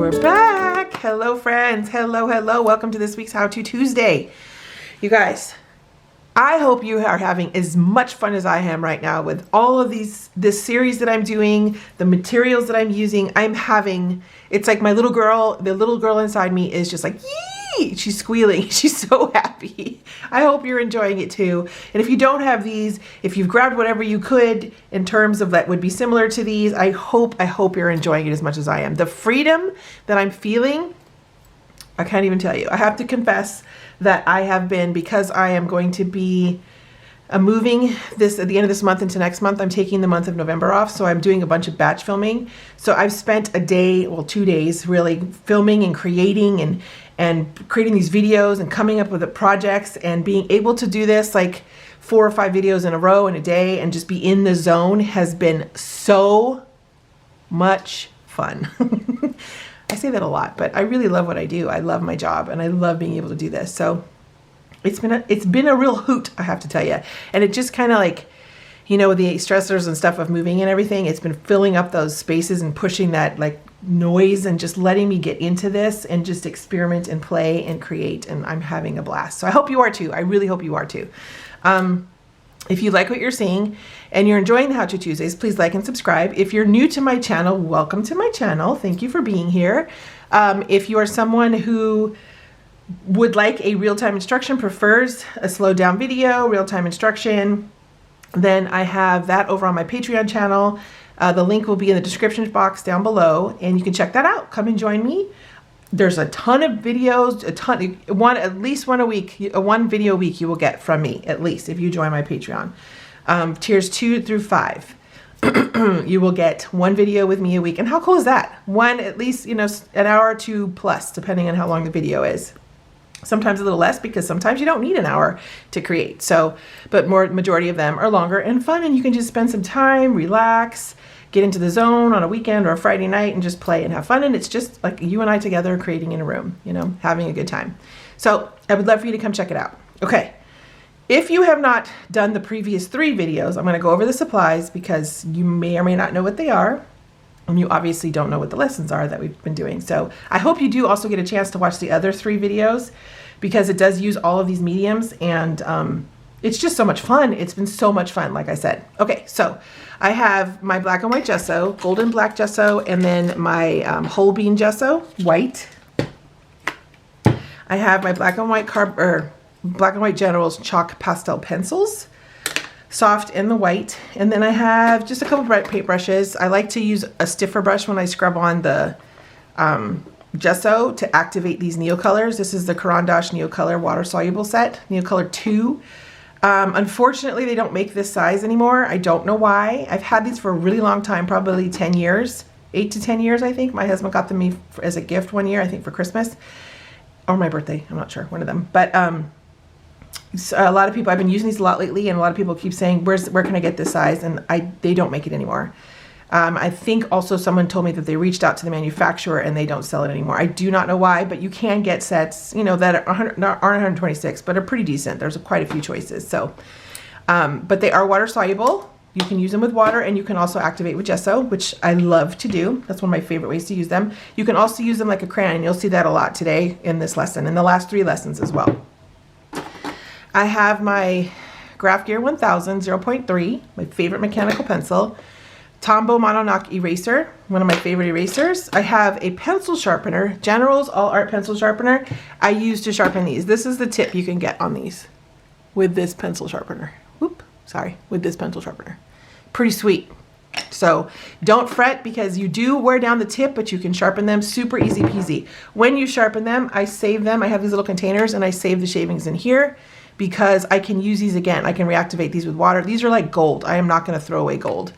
We're back. Hello, friends. Hello, hello. Welcome to this week's How To Tuesday. You guys, I hope you are having as much fun as I am right now with all of this series that I'm doing, the materials that I'm using. It's like my little girl, the little girl inside me is just like, yee! She's squealing. She's so happy. I hope you're enjoying it too. And if you don't have these, if you've grabbed whatever you could in terms of that would be similar to these, I hope you're enjoying it as much as I am. The freedom that I'm feeling, I can't even tell you. I have to confess that I have been, because I am going to be moving this at the end of this month into next month. I'm taking the month of November off, so I'm doing a bunch of batch filming. So I've spent a day, well, 2 days really filming and creating and creating these videos and coming up with the projects, and being able to do this like 4 or 5 videos in a row in a day and just be in the zone has been so much fun. I say that a lot, but I really love what I do. I love my job and I love being able to do this. So it's been a real hoot, I have to tell you. And it just kind of like, you know, with the stressors and stuff of moving and everything, it's been filling up those spaces and pushing that like noise and just letting me get into this and just experiment and play and create. And I'm having a blast. So I hope you are too. I really hope you are too. If you like what you're seeing and you're enjoying the How To Tuesdays, please like and subscribe. If you're new to my channel, welcome to my channel. Thank you for being here. If you are someone who would like a real-time instruction, prefers a slowed down video, real-time instruction, then I have that over on my Patreon channel. The link will be in the description box down below, and you can check that out. Come and join me. There's a ton of videos, at least one a week, one video a week you will get from me, at least, if you join my Patreon. Tiers 2 through 5. You will get one video with me a week. And how cool is that? One, at least, you know, an hour or two plus, depending on how long the video is. Sometimes a little less, because sometimes you don't need an hour to create. So, but majority of them are longer and fun, and you can just spend some time, relax, get into the zone on a weekend or a Friday night and just play and have fun. And it's just like you and I together creating in a room, you know, having a good time. So I would love for you to come check it out. Okay. If you have not done the previous 3 videos, I'm going to go over the supplies because you may or may not know what they are. And you obviously don't know what the lessons are that we've been doing. So I hope you do also get a chance to watch the other 3 videos, because it does use all of these mediums, and it's just so much fun. It's been so much fun, like I said. Okay, so I have my black and white gesso, golden black gesso, and then my whole bean gesso, white. I have my black and white General's chalk pastel pencils, soft in the white. And then I have just a couple bright paint brushes. I like to use a stiffer brush when I scrub on the gesso to activate these Neocolors. This is the Caran d'Ache Neocolor water soluble set, Neocolor 2. Unfortunately, they don't make this size anymore. I don't know why. I've had these for a really long time, probably 10 years, 8 to 10 years, I think. My husband got them me as a gift one year, I think for Christmas or my birthday. I'm not sure, one of them. But so a lot of people, I've been using these a lot lately, and a lot of people keep saying, where can I get this size? And they don't make it anymore. I think also someone told me that they reached out to the manufacturer and they don't sell it anymore. I do not know why, but you can get sets, you know, that aren't 126, but are pretty decent. There's quite a few choices. So, but they are water soluble. You can use them with water, and you can also activate with gesso, which I love to do. That's one of my favorite ways to use them. You can also use them like a crayon, and you'll see that a lot today in this lesson, and the last 3 lessons as well. I have my Graph Gear 1000 0.3, my favorite mechanical pencil. Tombow Mononoke eraser, one of my favorite erasers. I have a pencil sharpener, General's All Art pencil sharpener. I use to sharpen these. This is the tip you can get on these with this pencil sharpener. With this pencil sharpener. Pretty sweet. So don't fret, because you do wear down the tip, but you can sharpen them super easy peasy. When you sharpen them, I save them. I have these little containers, and I save the shavings in here, because I can use these again. I can reactivate these with water. These are like gold. I am not going to throw away gold.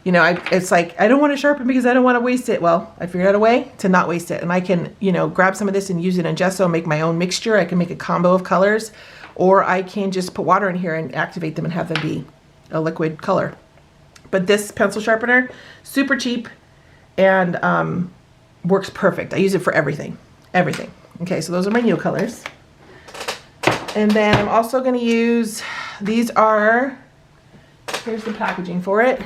You know, it's like, I don't want to sharpen because I don't want to waste it. Well, I figured out a way to not waste it. And I can, you know, grab some of this and use it in gesso, make my own mixture. I can make a combo of colors, or I can just put water in here and activate them and have them be a liquid color. But this pencil sharpener, super cheap, and works perfect. I use it for everything. Everything. Okay, so those are my Neocolors. And then I'm also going to use, these are, here's the packaging for it.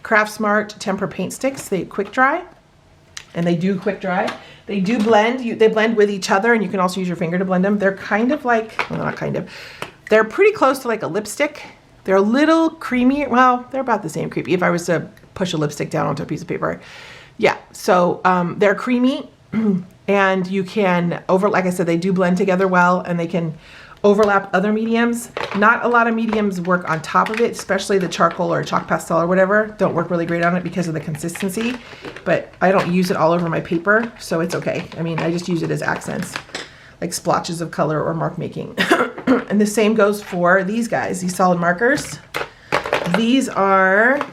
Craft Smart Temper Paint Sticks, they quick dry. and they do quick dry. They do blend. They blend with each other, and you can also use your finger to blend them. They're kind of like, well, not kind of, they're pretty close to like a lipstick. They're a little creamy. Well, they're about the same creamy if I was to push a lipstick down onto a piece of paper. Yeah, so they're creamy, and you can like I said, they do blend together well, and they can overlap other mediums. Not a lot of mediums work on top of it, especially the charcoal or chalk pastel or whatever. Don't work really great on it because of the consistency, but I don't use it all over my paper, so it's okay. I mean, I just use it as accents, like splotches of color or mark making. And the same goes for these guys, these solid markers. These are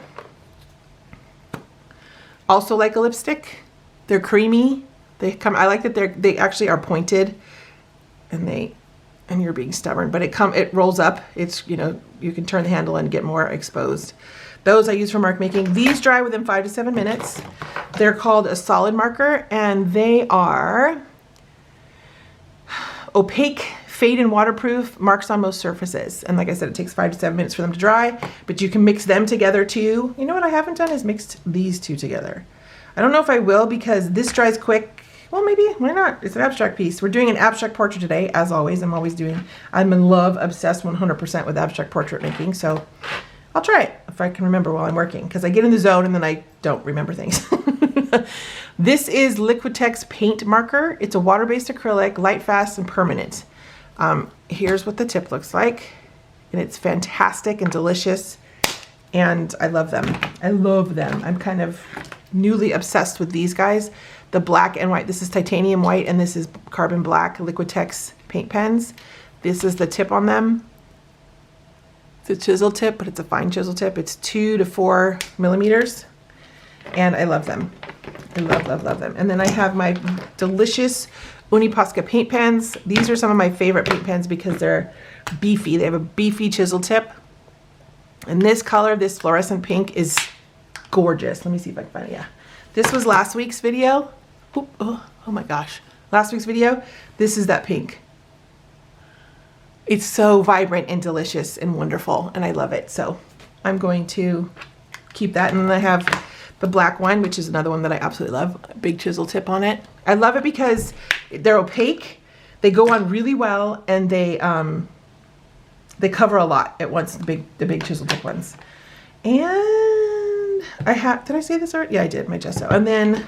also like a lipstick. They're creamy. I like that they actually are pointed, and you're being stubborn, but it rolls up. It's, you can turn the handle and get more exposed. Those I use for mark making. These dry within 5 to 7 minutes. They're called a solid marker, and they are opaque, fade and waterproof, marks on most surfaces. And like I said, it takes 5 to 7 minutes for them to dry, but you can mix them together too. You know what I haven't done is mixed these two together. I don't know if I will because this dries quick. Well, maybe, why not? It's an abstract piece. We're doing an abstract portrait today, as always. I'm in love, obsessed 100% with abstract portrait making, so I'll try it if I can remember while I'm working, because I get in the zone and then I don't remember things. This is Liquitex paint marker. It's a water-based acrylic, light, fast, and permanent. Here's what the tip looks like, and it's fantastic and delicious, and I love them. I love them. I'm kind of newly obsessed with these guys. The black and white, this is titanium white, and this is carbon black Liquitex paint pens. This is the tip on them. It's a chisel tip, but it's a fine chisel tip. It's 2 to 4 millimeters, and I love them. I love them. And then I have my delicious Uniposca paint pens. These are some of my favorite paint pens because they're beefy. They have a beefy chisel tip. And this color, this fluorescent pink, is gorgeous. Let me see if I can find it. Yeah. This was last week's video. Oh my gosh. Last week's video. This is that pink. It's so vibrant and delicious and wonderful, and I love it. So I'm going to keep that. And then I have the black one, which is another one that I absolutely love. A big chisel tip on it. I love it because they're opaque. They go on really well, and they cover a lot at once, the big chisel tip ones. And did I say this already? Yeah, I did, my gesso. And then,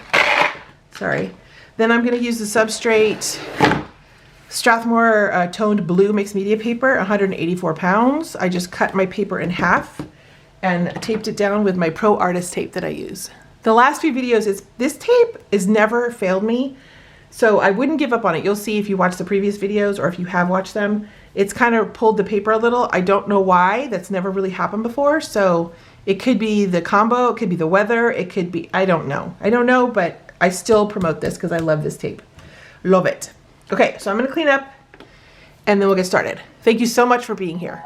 then I'm gonna use the substrate Strathmore toned blue mixed media paper, 184 pounds. I just cut my paper in half and taped it down with my Pro Artist tape that I use. The last few videos, this tape has never failed me, so I wouldn't give up on it. You'll see if you watch the previous videos or if you have watched them. It's kind of pulled the paper a little. I don't know why. That's never really happened before, so it could be the combo, it could be the weather, it could be, I don't know. I don't know, but I still promote this because I love this tape. Love it. Okay, so I'm gonna clean up and then we'll get started. Thank you so much for being here.